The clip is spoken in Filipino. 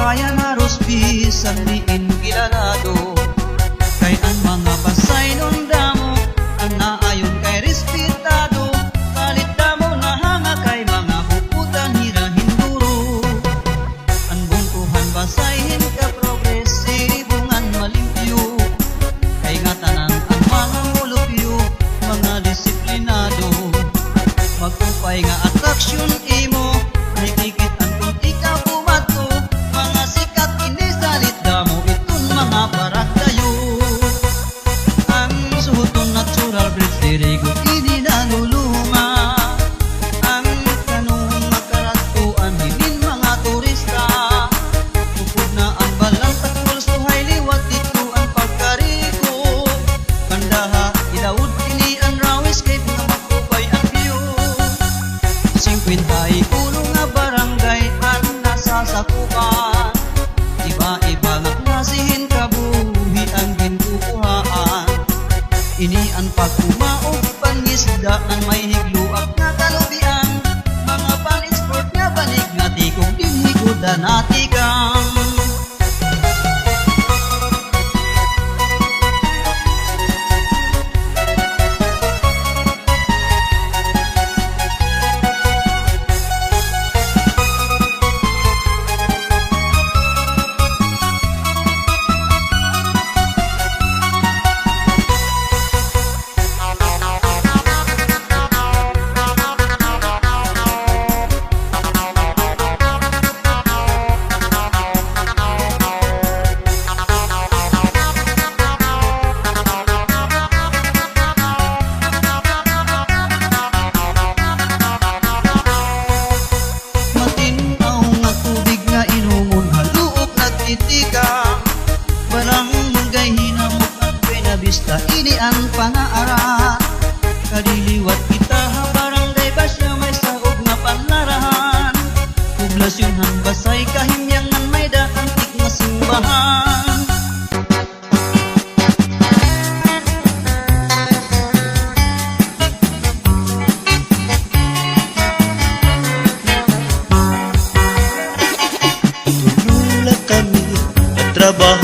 bayan haros bisan diin kilalado. Kay ang mga basay nun damo ang naayon kay respetado. Kalit damo na hanga kay mga hukutan hirahin duro. Ang bungkuhan basayin ka progresibungan malimpyo. Kay nga tanan ang mga mulupyo mga disiplinado. Magkupay nga atraksyon imo nakikit ang kung ikaw bumato. Mga sikat inisalit damo itong mga parak tayo. Ang suhuton natural breed dirigo ini nanulunga. Ang kanong makaratuan hilin mga turista. Upod na ang balang takol suhay liwat dito ang pagkarigo. Kandaha ilawod kini ang rawis kay mga makupay ang view. 51 nga barangay ang nasasakupan. Iba-iba nga klasihin kabuhi ang ginkukuhaan. Ini ang pagkumaog pangisdaan may higluak nga kalubian. Mga pan-export nga banig nga tikong dinhiguda natikang. Barangay hinamok at Buenavista ini ang pangaaran. Kaliliwat kita ha barangay basya may saog nga panlarahan. Poblasyon han basay kahimyangan may daantik nga simbahan. Trabaho